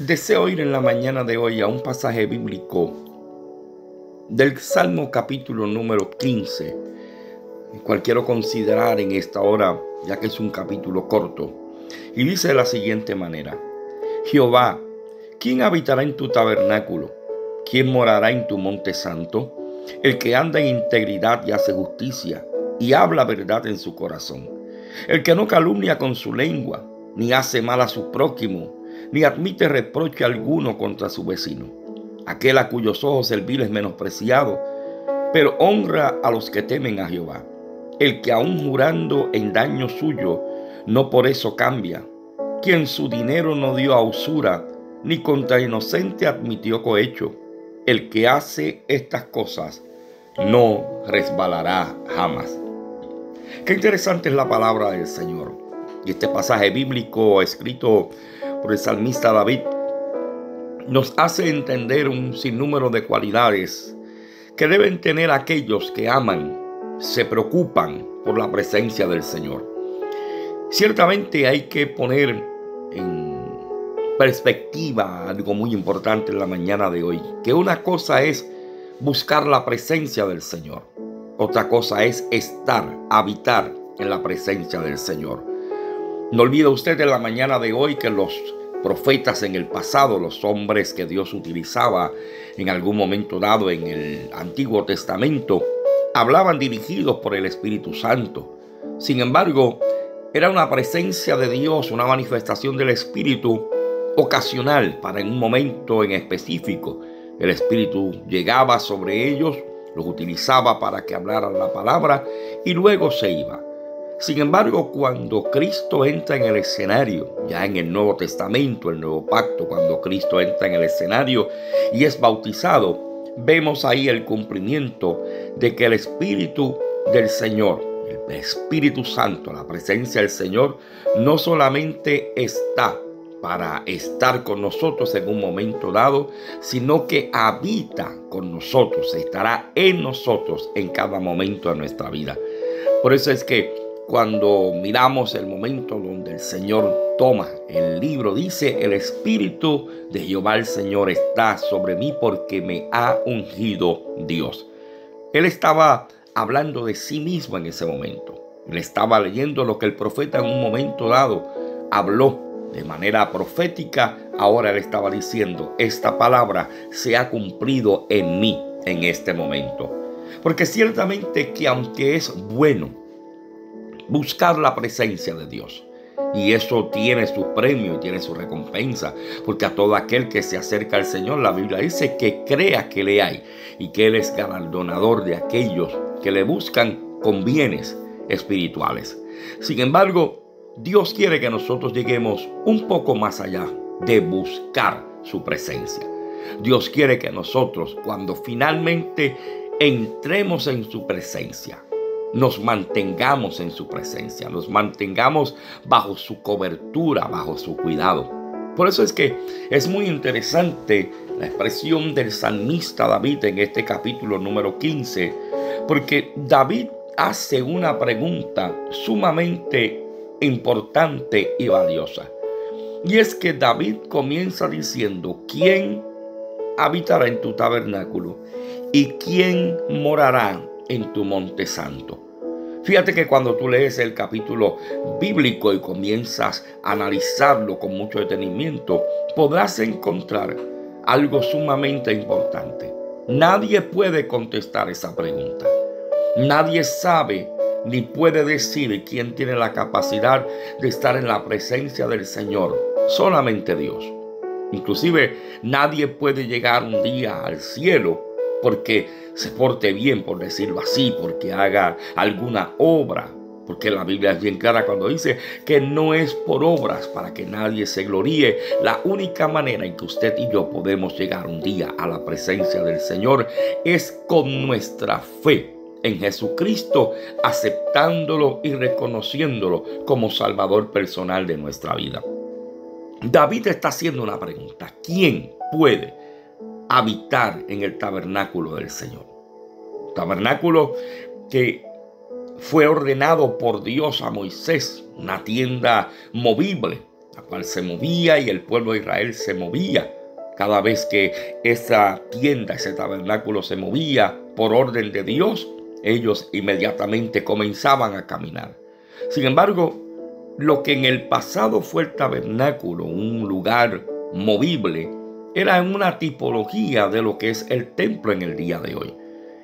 Deseo ir en la mañana de hoy a un pasaje bíblico del Salmo capítulo número 15, el cual quiero considerar en esta hora, ya que es un capítulo corto. Y dice de la siguiente manera: Jehová, ¿quién habitará en tu tabernáculo? ¿Quién morará en tu monte santo? El que anda en integridad y hace justicia, y habla verdad en su corazón. El que no calumnia con su lengua, ni hace mal a su prójimo, ni admite reproche alguno contra su vecino. Aquel a cuyos ojos el vil es menospreciado, pero honra a los que temen a Jehová. El que aun jurando en daño suyo, no por eso cambia. Quien su dinero no dio a usura, ni contra inocente admitió cohecho. El que hace estas cosas no resbalará jamás. Qué interesante es la palabra del Señor. Y este pasaje bíblico escrito por el salmista David nos hace entender un sinnúmero de cualidades que deben tener aquellos que aman, se preocupan por la presencia del Señor. Ciertamente hay que poner en perspectiva algo muy importante en la mañana de hoy, que una cosa es buscar la presencia del Señor, otra cosa es habitar en la presencia del Señor. No olvide usted en la mañana de hoy que los profetas en el pasado, los hombres que Dios utilizaba en algún momento dado en el Antiguo Testamento, hablaban dirigidos por el Espíritu Santo. Sin embargo, era una presencia de Dios, una manifestación del Espíritu ocasional para en un momento en específico. El Espíritu llegaba sobre ellos, los utilizaba para que hablaran la palabra y luego se iba. Sin embargo, cuando Cristo entra en el escenario, ya en el Nuevo Testamento, el Nuevo Pacto, cuando Cristo entra en el escenario y es bautizado, vemos ahí el cumplimiento de que el Espíritu del Señor, el Espíritu Santo, la presencia del Señor, no solamente está para estar con nosotros en un momento dado, sino que habita con nosotros, estará en nosotros en cada momento de nuestra vida. Por eso es que cuando miramos el momento donde el Señor toma el libro, dice: el Espíritu de Jehová el Señor está sobre mí porque me ha ungido Dios. Él estaba hablando de sí mismo en ese momento. Él estaba leyendo lo que el profeta en un momento dado habló de manera profética. Ahora él estaba diciendo: esta palabra se ha cumplido en mí en este momento. Porque ciertamente que aunque es bueno buscar la presencia de Dios, y eso tiene su premio y tiene su recompensa, porque a todo aquel que se acerca al Señor, la Biblia dice que crea que le hay y que Él es galardonador de aquellos que le buscan con bienes espirituales. Sin embargo, Dios quiere que nosotros lleguemos un poco más allá de buscar su presencia. Dios quiere que nosotros, cuando finalmente entremos en su presencia, nos mantengamos en su presencia, nos mantengamos bajo su cobertura, bajo su cuidado. Por eso es que es muy interesante la expresión del salmista David en este capítulo número 15, porque David hace una pregunta sumamente importante y valiosa. Y es que David comienza diciendo: ¿quién habitará en tu tabernáculo? ¿Y quién morará en tu monte santo? Fíjate que cuando tú lees el capítulo bíblico y comienzas a analizarlo con mucho detenimiento, podrás encontrar algo sumamente importante. Nadie puede contestar esa pregunta. Nadie sabe ni puede decir quién tiene la capacidad de estar en la presencia del Señor. Solamente Dios. Inclusive nadie puede llegar un día al cielo porque se porte bien, por decirlo así, porque haga alguna obra, porque la Biblia es bien clara cuando dice que no es por obras para que nadie se gloríe. La única manera en que usted y yo podemos llegar un día a la presencia del Señor es con nuestra fe en Jesucristo, aceptándolo y reconociéndolo como Salvador personal de nuestra vida. David está haciendo una pregunta: ¿quién puede habitar en el tabernáculo del Señor? Tabernáculo que fue ordenado por Dios a Moisés, una tienda movible la cual se movía y el pueblo de Israel se movía. Cada vez que esa tienda, ese tabernáculo se movía por orden de Dios, ellos inmediatamente comenzaban a caminar. Sin embargo, lo que en el pasado fue el tabernáculo, un lugar movible, era una tipología de lo que es el templo en el día de hoy.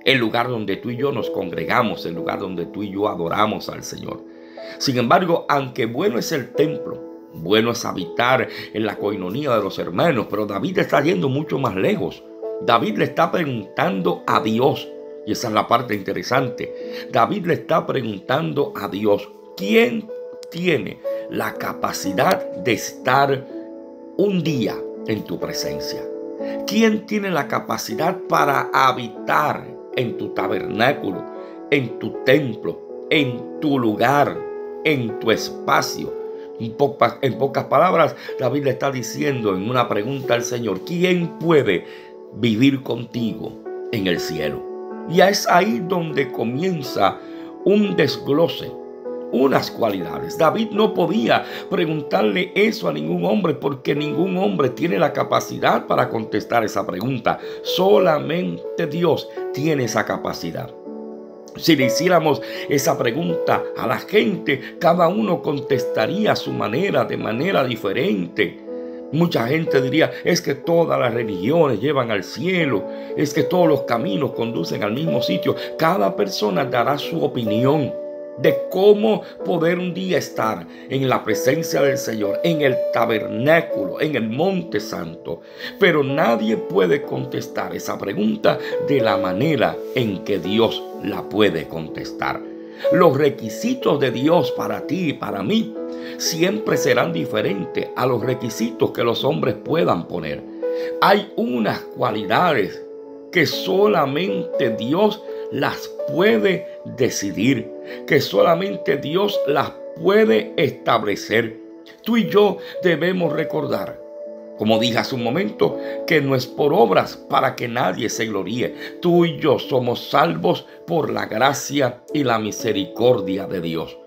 El lugar donde tú y yo nos congregamos, el lugar donde tú y yo adoramos al Señor. Sin embargo, aunque bueno es el templo, bueno es habitar en la coinonía de los hermanos, pero David está yendo mucho más lejos. David le está preguntando a Dios, y esa es la parte interesante. David le está preguntando a Dios, ¿quién tiene la capacidad de estar un día en tu presencia? ¿Quién tiene la capacidad para habitar en tu tabernáculo, en tu templo, en tu lugar, en tu espacio? En pocas palabras, David le está diciendo en una pregunta al Señor, ¿quién puede vivir contigo en el cielo? Y es ahí donde comienza un desglose, unas cualidades. David no podía preguntarle eso a ningún hombre porque ningún hombre tiene la capacidad para contestar esa pregunta. Solamente Dios tiene esa capacidad. Si le hiciéramos esa pregunta a la gente, cada uno contestaría a su manera, de manera diferente. Mucha gente diría, es que todas las religiones llevan al cielo, es que todos los caminos conducen al mismo sitio. Cada persona dará su opinión de cómo poder un día estar en la presencia del Señor, en el tabernáculo, en el monte santo. Pero nadie puede contestar esa pregunta de la manera en que Dios la puede contestar. Los requisitos de Dios para ti y para mí siempre serán diferentes a los requisitos que los hombres puedan poner. Hay unas cualidades que solamente Dios las puede decidir, que solamente Dios las puede establecer. Tú y yo debemos recordar, como dije hace un momento, que no es por obras para que nadie se gloríe. Tú y yo somos salvos por la gracia y la misericordia de Dios,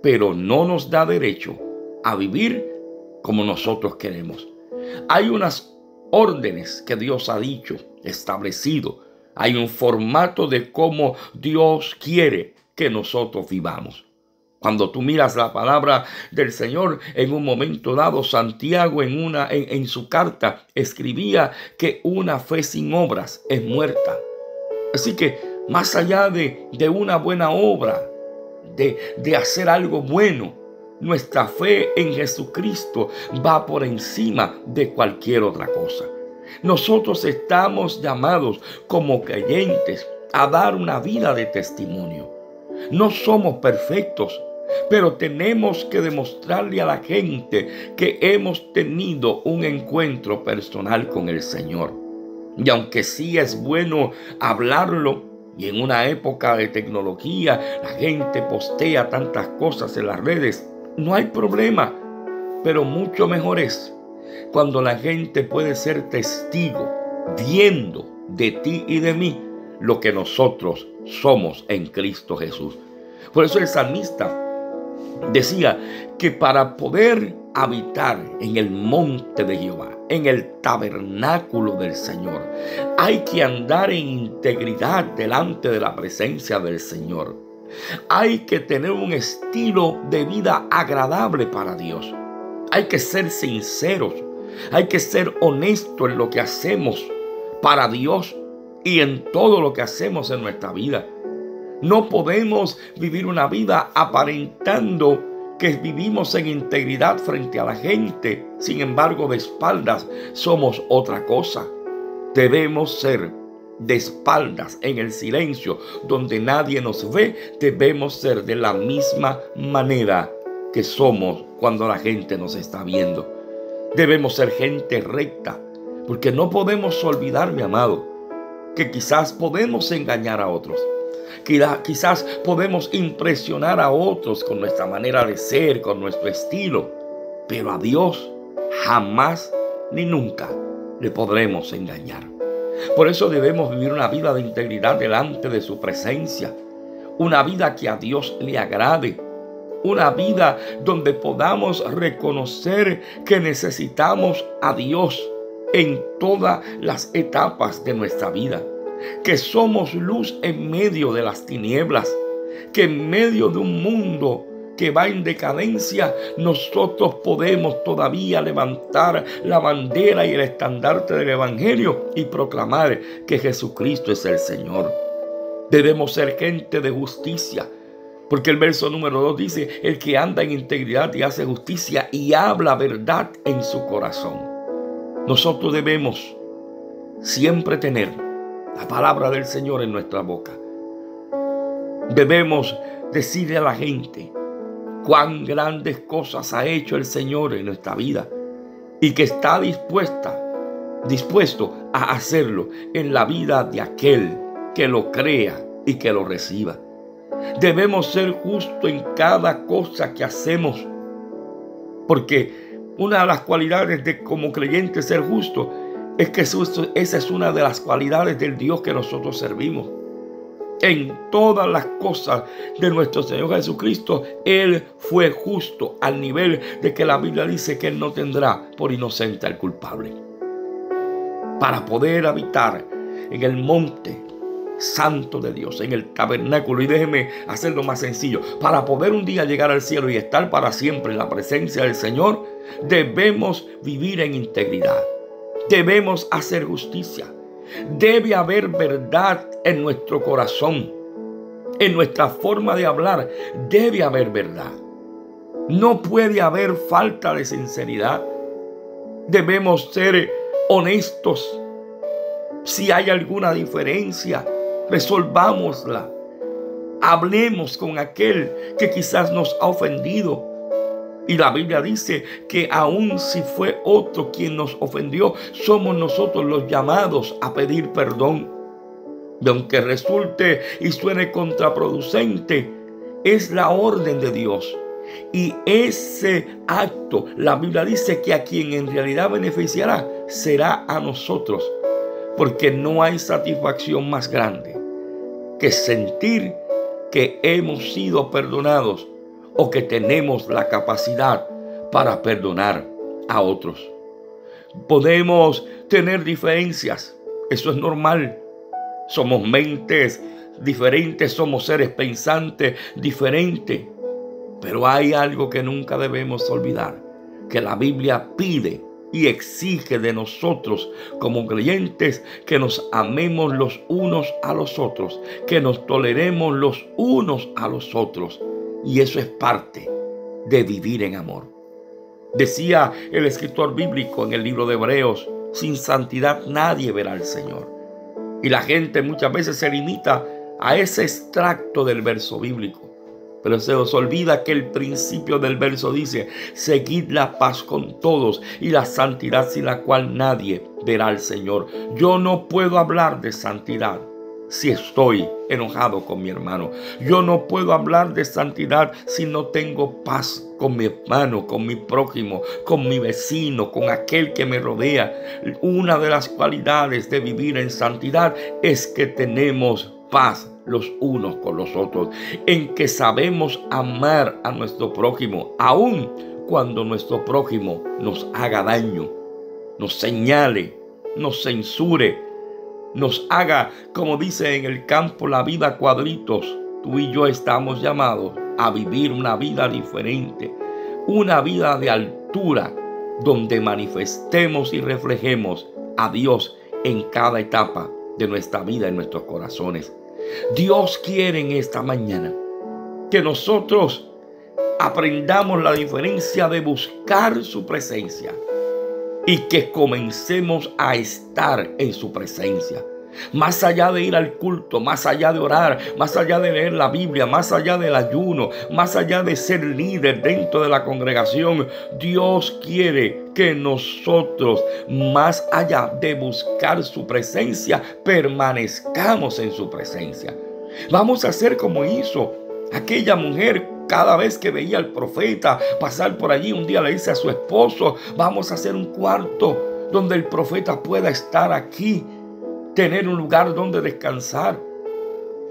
pero no nos da derecho a vivir como nosotros queremos. Hay unas órdenes que Dios ha dicho, establecido. Hay un formato de cómo Dios quiere que nosotros vivamos. Cuando tú miras la palabra del Señor, en un momento dado, Santiago en su carta escribía que una fe sin obras es muerta. Así que más allá de una buena obra, de hacer algo bueno, nuestra fe en Jesucristo va por encima de cualquier otra cosa. Nosotros estamos llamados como creyentes a dar una vida de testimonio. No somos perfectos, pero tenemos que demostrarle a la gente que hemos tenido un encuentro personal con el Señor. Y aunque sí es bueno hablarlo, y en una época de tecnología la gente postea tantas cosas en las redes, no hay problema, pero mucho mejor es cuando la gente puede ser testigo, viendo de ti y de mí lo que nosotros somos en Cristo Jesús. Por eso el salmista decía que para poder habitar en el monte de Jehová, en el tabernáculo del Señor, hay que andar en integridad delante de la presencia del Señor. Hay que tener un estilo de vida agradable para Dios. Hay que ser sinceros. Hay que ser honestos en lo que hacemos para Dios y en todo lo que hacemos en nuestra vida. No podemos vivir una vida aparentando que vivimos en integridad frente a la gente. Sin embargo, de espaldas somos otra cosa. Debemos ser de espaldas, en el silencio, donde nadie nos ve. Debemos ser de la misma manera que somos cuando la gente nos está viendo. Debemos ser gente recta, porque no podemos olvidar, mi amado, que quizás podemos engañar a otros. Quizás podemos impresionar a otros con nuestra manera de ser, con nuestro estilo, pero a Dios jamás ni nunca le podremos engañar. Por eso debemos vivir una vida de integridad delante de su presencia, una vida que a Dios le agrade, una vida donde podamos reconocer que necesitamos a Dios en todas las etapas de nuestra vida, que somos luz en medio de las tinieblas, que en medio de un mundo que va en decadencia, nosotros podemos todavía levantar la bandera y el estandarte del Evangelio y proclamar que Jesucristo es el Señor. Debemos ser gente de justicia, porque el verso número 2 dice: el que anda en integridad y hace justicia y habla verdad en su corazón. Nosotros debemos siempre tener la palabra del Señor en nuestra boca. Debemos decirle a la gente cuán grandes cosas ha hecho el Señor en nuestra vida y que está dispuesto a hacerlo en la vida de aquel que lo crea y que lo reciba. Debemos ser justos en cada cosa que hacemos, porque una de las cualidades de como creyentes ser justo es que esa es una de las cualidades del Dios que nosotros servimos. En todas las cosas de nuestro Señor Jesucristo, Él fue justo al nivel de que la Biblia dice que Él no tendrá por inocente al culpable. Para poder habitar en el monte santo de Dios, en el tabernáculo, y déjeme hacerlo más sencillo, para poder un día llegar al cielo y estar para siempre en la presencia del Señor, debemos vivir en integridad, debemos hacer justicia. Debe haber verdad en nuestro corazón, en nuestra forma de hablar debe haber verdad. No puede haber falta de sinceridad. Debemos ser honestos. Si hay alguna diferencia, resolvámosla. Hablemos con aquel que quizás nos ha ofendido. Y la Biblia dice que aun si fue otro quien nos ofendió, somos nosotros los llamados a pedir perdón. Y aunque resulte y suene contraproducente, es la orden de Dios. Y ese acto, la Biblia dice que a quien en realidad beneficiará será a nosotros. Porque no hay satisfacción más grande que sentir que hemos sido perdonados o que tenemos la capacidad para perdonar a otros. Podemos tener diferencias, eso es normal. Somos mentes diferentes, somos seres pensantes diferentes. Pero hay algo que nunca debemos olvidar, que la Biblia pide y exige de nosotros como creyentes, que nos amemos los unos a los otros, que nos toleremos los unos a los otros. Y eso es parte de vivir en amor. Decía el escritor bíblico en el libro de Hebreos: sin santidad nadie verá al Señor. Y la gente muchas veces se limita a ese extracto del verso bíblico. Pero se os olvida que el principio del verso dice: seguid la paz con todos y la santidad sin la cual nadie verá al Señor. Yo no puedo hablar de santidad si estoy enojado con mi hermano. Yo no puedo hablar de santidad si no tengo paz con mi hermano, con mi prójimo, con mi vecino, con aquel que me rodea. Una de las cualidades de vivir en santidad es que tenemos paz los unos con los otros, en que sabemos amar a nuestro prójimo, aun cuando nuestro prójimo nos haga daño, nos señale, nos censure, nos haga, como dice en el campo, la vida a cuadritos. Tú y yo estamos llamados a vivir una vida diferente, una vida de altura, donde manifestemos y reflejemos a Dios en cada etapa de nuestra vida, en nuestros corazones. Dios quiere en esta mañana que nosotros aprendamos la diferencia de buscar su presencia y que comencemos a estar en su presencia. Más allá de ir al culto, más allá de orar, más allá de leer la Biblia, más allá del ayuno, más allá de ser líder dentro de la congregación, Dios quiere que nosotros, más allá de buscar su presencia, permanezcamos en su presencia. Vamos a hacer como hizo aquella mujer. Cada vez que veía al profeta pasar por allí, un día le dice a su esposo: vamos a hacer un cuarto donde el profeta pueda estar aquí, tener un lugar donde descansar.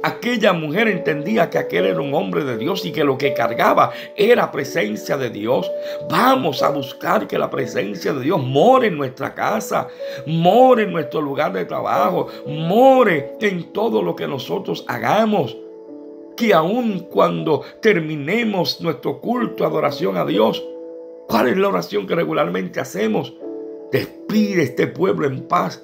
Aquella mujer entendía que aquel era un hombre de Dios y que lo que cargaba era presencia de Dios. Vamos a buscar que la presencia de Dios more en nuestra casa, more en nuestro lugar de trabajo, more en todo lo que nosotros hagamos. Que aun cuando terminemos nuestro culto, adoración a Dios, ¿cuál es la oración que regularmente hacemos? Despide este pueblo en paz.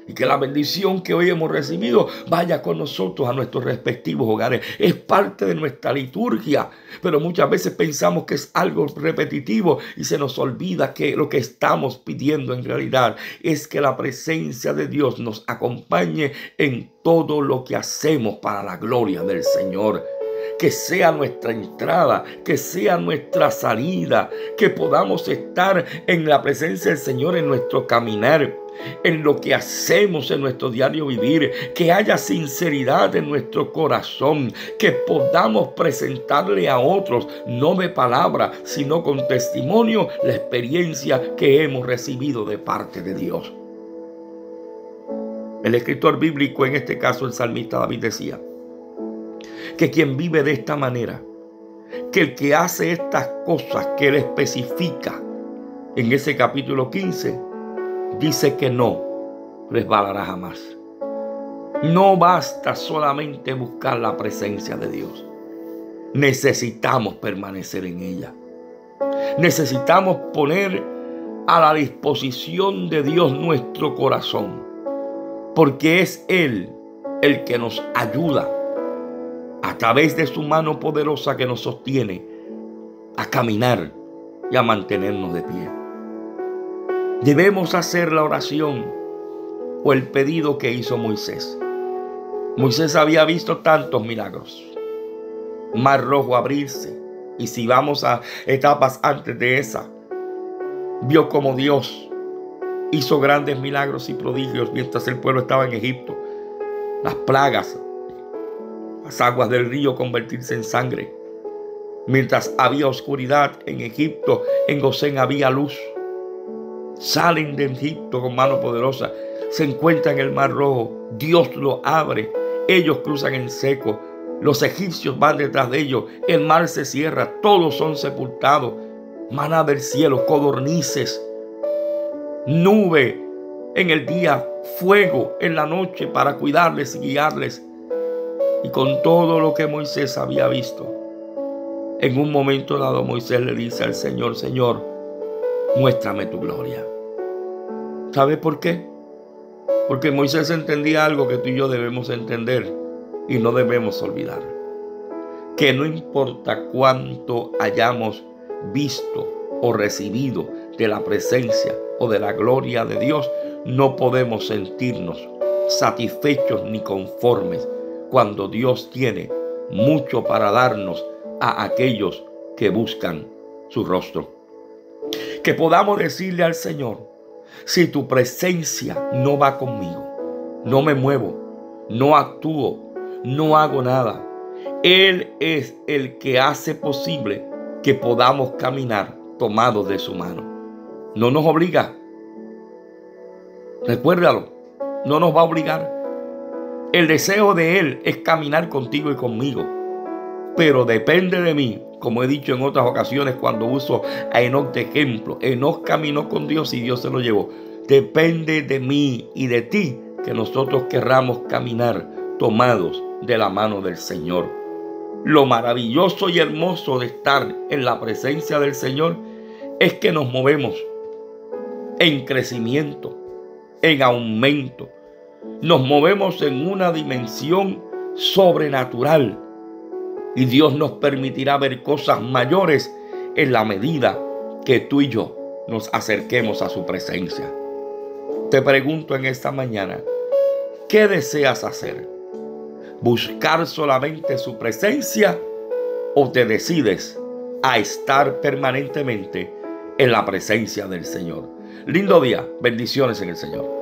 Y que la bendición que hoy hemos recibido vaya con nosotros a nuestros respectivos hogares. Es parte de nuestra liturgia, pero muchas veces pensamos que es algo repetitivo y se nos olvida que lo que estamos pidiendo en realidad es que la presencia de Dios nos acompañe en todo lo que hacemos para la gloria del Señor. Que sea nuestra entrada, que sea nuestra salida, que podamos estar en la presencia del Señor en nuestro caminar, en lo que hacemos en nuestro diario vivir, que haya sinceridad en nuestro corazón, que podamos presentarle a otros, no de palabra, sino con testimonio, la experiencia que hemos recibido de parte de Dios. El escritor bíblico, en este caso el salmista David, decía que quien vive de esta manera, que el que hace estas cosas que él especifica en ese capítulo 15, dice que no resbalará jamás. No basta solamente buscar la presencia de Dios. Necesitamos permanecer en ella. Necesitamos poner a la disposición de Dios nuestro corazón, porque es Él el que nos ayuda a través de su mano poderosa que nos sostiene a caminar y a mantenernos de pie. Debemos hacer la oración o el pedido que hizo Moisés. Moisés había visto tantos milagros. Mar Rojo abrirse. Y si vamos a etapas antes de esa, vio como Dios hizo grandes milagros y prodigios mientras el pueblo estaba en Egipto. Las plagas, las aguas del río convertirse en sangre. Mientras había oscuridad en Egipto, en Gosén había luz. Salen de Egipto con mano poderosa, se encuentran en el Mar Rojo, Dios lo abre, ellos cruzan en seco, los egipcios van detrás de ellos, el mar se cierra, todos son sepultados, maná del cielo, codornices, nube en el día, fuego en la noche para cuidarles y guiarles. Y con todo lo que Moisés había visto, en un momento dado Moisés le dice al Señor: Señor, muéstrame tu gloria. ¿Sabe por qué? Porque Moisés entendía algo que tú y yo debemos entender y no debemos olvidar. Que no importa cuánto hayamos visto o recibido de la presencia o de la gloria de Dios, no podemos sentirnos satisfechos ni conformes cuando Dios tiene mucho para darnos a aquellos que buscan su rostro. Que podamos decirle al Señor: si tu presencia no va conmigo, no me muevo, no actúo, no hago nada. Él es el que hace posible que podamos caminar tomados de su mano. No nos obliga. Recuérdalo, no nos va a obligar. El deseo de Él es caminar contigo y conmigo. Pero depende de mí, como he dicho en otras ocasiones cuando uso a Enoc de ejemplo. Enoc caminó con Dios y Dios se lo llevó. Depende de mí y de ti que nosotros querramos caminar tomados de la mano del Señor. Lo maravilloso y hermoso de estar en la presencia del Señor es que nos movemos en crecimiento, en aumento. Nos movemos en una dimensión sobrenatural. Y Dios nos permitirá ver cosas mayores en la medida que tú y yo nos acerquemos a su presencia. Te pregunto en esta mañana, ¿qué deseas hacer? ¿Buscar solamente su presencia o te decides a estar permanentemente en la presencia del Señor? Lindo día, bendiciones en el Señor.